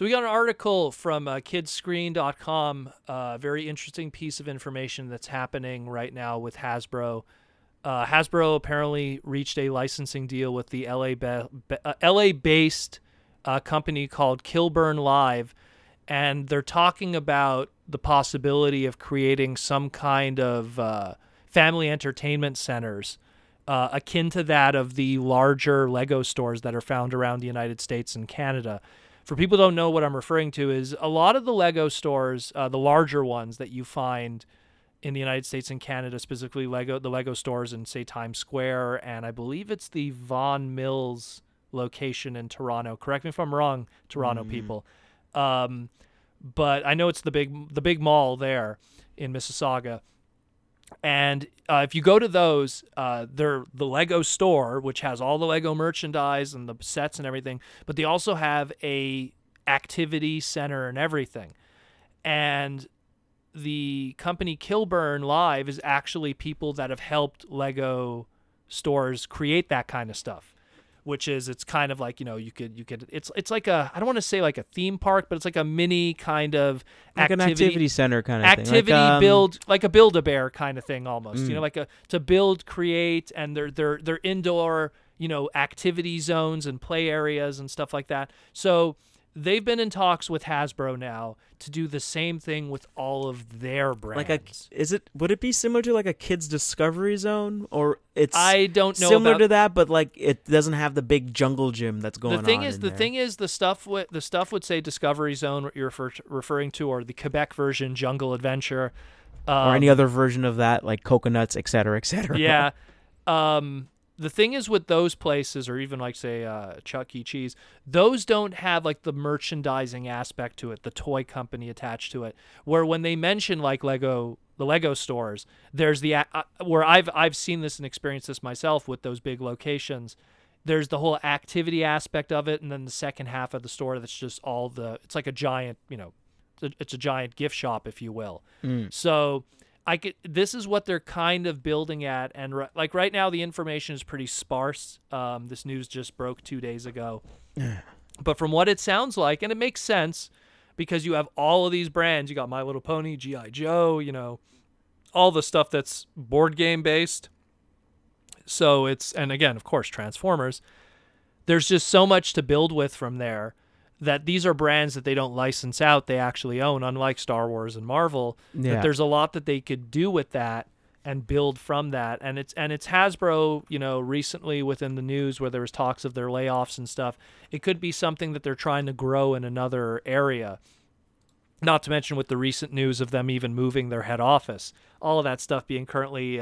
So we got an article from kidscreen.com, very interesting piece of information that's happening right now with Hasbro. Hasbro apparently reached a licensing deal with the LA-based company called Kilburn Live, and they're talking about the possibility of creating some kind of family entertainment centers akin to that of the larger Lego stores that are found around the United States and Canada. For people who don't know what I'm referring to, is a lot of the Lego stores, the larger ones that you find in the United States and Canada, specifically the Lego stores in, say, Times Square, and I believe it's the Vaughan Mills location in Toronto. Correct me if I'm wrong, Toronto people. But I know it's the big mall there in Mississauga. And if you go to those, they're the Lego store, which has all the Lego merchandise and the sets and everything, but they also have a activity center and everything. And the company Kilburn Live is actually people that have helped Lego stores create that kind of stuff, which is, it's kind of like, you could it's like I don't want to say like a theme park, but it's like a mini kind of like an activity center kind of activity thing. Build, like a Build-A-Bear kind of thing almost, like to build, create, and they're indoor, activity zones and play areas and stuff like that. So they've been in talks with Hasbro now to do the same thing with all of their brands. Would it be similar to like a Kids Discovery Zone, or it's I don't know similar about, to that, but like it doesn't have the big jungle gym that's going on. The thing is, the stuff would say Discovery Zone, what you're referring to, or the Quebec version, Jungle Adventure, or any other version of that, like Coconuts, et cetera, et cetera. Yeah. The thing is with those places, or even like, say, Chuck E. Cheese, those don't have like the merchandising aspect to it, the toy company attached to it. Where when they mention like the Lego stores, there's the where I've seen this and experienced this myself with those big locations. There's the whole activity aspect of it, and then the second half of the store that's just it's like a giant, it's a giant gift shop, if you will. So this is what they're kind of building at, and like right now the information is pretty sparse. This news just broke 2 days ago, but from what it sounds like, and it makes sense because you have all of these brands. You got My Little Pony, G.I. Joe, all the stuff that's board game based. So and again, of course, Transformers. There's just so much to build with from there, that these are brands that they don't license out, they actually own, unlike Star Wars and Marvel. Yeah. That there's a lot that they could do with that and build from that. And it's Hasbro, recently within the news where there was talks of their layoffs and stuff. It could be something that they're trying to grow in another area. Not to mention with the recent news of them even moving their head office. All of that stuff being currently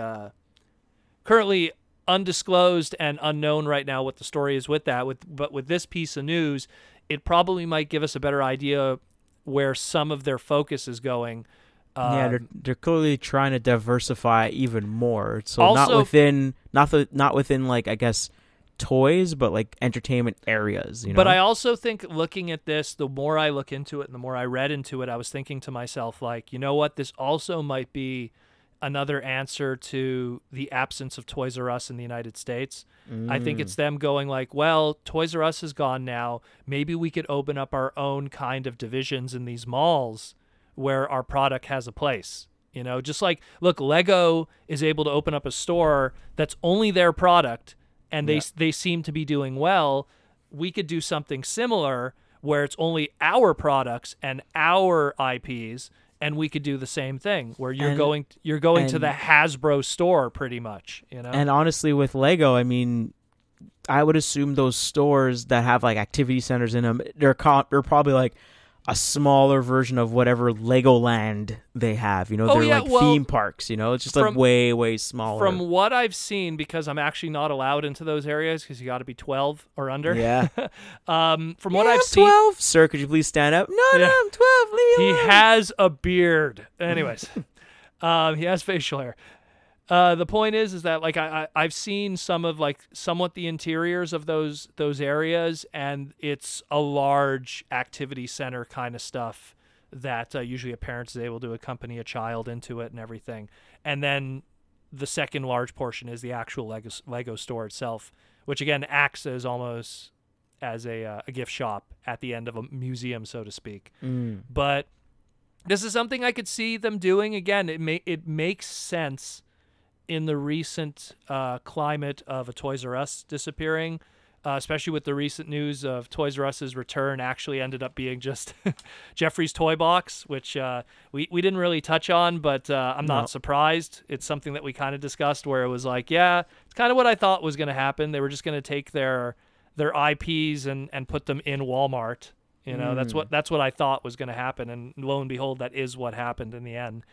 undisclosed and unknown right now what the story is with that. But with this piece of news, it probably might give us a better idea where some of their focus is going. They're clearly trying to diversify even more. So also, not within like, I guess, toys, but like entertainment areas. But I also think, looking at this, the more I look into it and the more I read into it, I was thinking to myself, like, you know what? This also might be another answer to the absence of Toys R Us in the United States. I think it's them going like, well, Toys R Us is gone now. Maybe we could open up our own kind of divisions in these malls where our product has a place. Just like, look, Lego is able to open up a store that's only their product, and they seem to be doing well. We could do something similar where it's only our products and our IPs, and we could do the same thing where you're going to the Hasbro store pretty much, And honestly, with Lego, I mean, I would assume those stores that have like activity centers in them, they're probably like a smaller version of whatever Legoland they have. They're theme parks. It's just like way, way smaller. From what I've seen, because I'm actually not allowed into those areas because you got to be 12 or under. Yeah. From what I've seen, 12. Sir, could you please stand up? No, I'm 12. He has a beard. Anyways, he has facial hair. The point is that like I've seen some of like somewhat the interiors of those areas, and it's a large activity center kind of stuff that usually a parent is able to accompany a child into it and everything. And then the second large portion is the actual Lego store itself, which again acts as almost as a gift shop at the end of a museum, so to speak. Mm. But this is something I could see them doing. Again, it makes sense in the recent climate of a Toys R Us disappearing, especially with the recent news of Toys R Us's return actually ended up being just Jeffrey's Toy Box, which we didn't really touch on, but I'm not surprised. It's something that we kind of discussed where it was like, yeah, it's kind of what I thought was going to happen. They were just going to take their IPs and put them in Walmart. You know, that's what I thought was going to happen, and lo and behold, that is what happened in the end.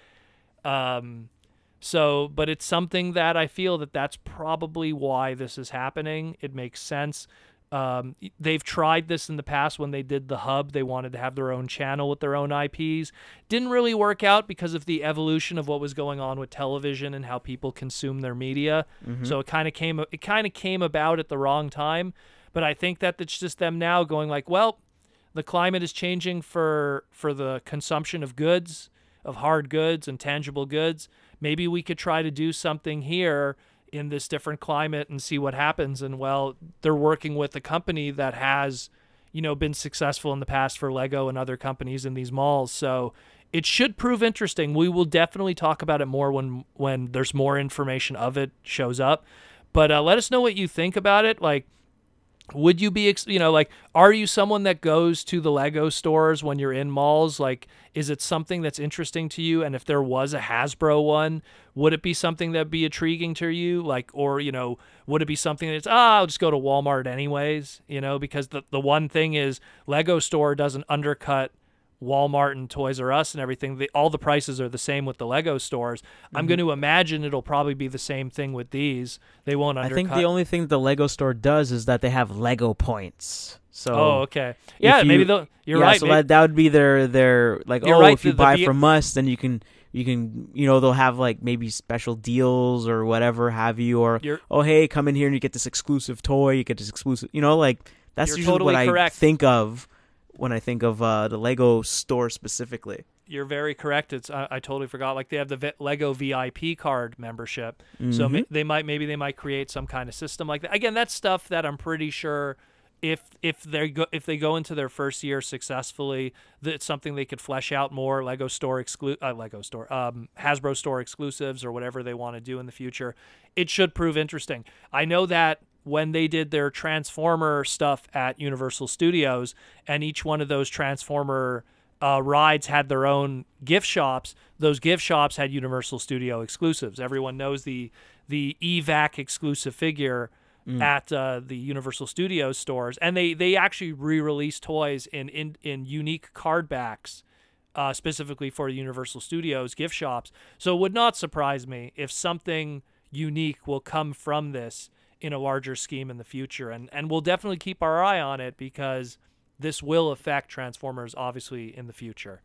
So, but it's something that I feel that's probably why this is happening. It makes sense. They've tried this in the past when they did the Hub. They wanted to have their own channel with their own IPs. Didn't really work out because of the evolution of what was going on with television and how people consume their media. Mm-hmm. So it kind of came about at the wrong time. But I think that it's just them now going like, well, the climate is changing for the consumption of goods, of hard goods and tangible goods. Maybe we could try to do something here in this different climate and see what happens. And well, they're working with a company that has, been successful in the past for Lego and other companies in these malls. So it should prove interesting. We will definitely talk about it more when there's more information of it shows up. But let us know what you think about it. Like, would you be, are you someone that goes to the Lego stores when you're in malls? Like, is it something that's interesting to you? And if there was a Hasbro one, would it be something that'd be intriguing to you? Like, or, would it be something that's, I'll just go to Walmart anyways, because the one thing is Lego store doesn't undercut Walmart and Toys R Us and everything. All the prices are the same with the Lego stores. Mm-hmm. I'm going to imagine it'll probably be the same thing with these. They won't undercut. I think the only thing the Lego store does is that they have Lego points. So okay. Yeah, maybe you're right. So that would be their like, right, if you buy from us, then you can they'll have like maybe special deals or whatever have you, or hey, come in here and you get this exclusive toy, you get this exclusive, that's usually totally what correct. I think of when I think of the Lego store specifically. You're very correct. I totally forgot. Like they have the Lego VIP card membership, so they might create some kind of system like that. Again, that's stuff that I'm pretty sure if they go into their first year successfully, it's something they could flesh out more. Hasbro store exclusives or whatever they want to do in the future. It should prove interesting. I know that when they did their Transformer stuff at Universal Studios, and each one of those Transformer rides had their own gift shops, those gift shops had Universal Studio exclusives. Everyone knows the EVAC exclusive figure at the Universal Studios stores, and they actually re-released toys in unique card backs specifically for Universal Studios gift shops. So it would not surprise me if something unique will come from this in a larger scheme in the future, and we'll definitely keep our eye on it because this will affect Transformers obviously in the future.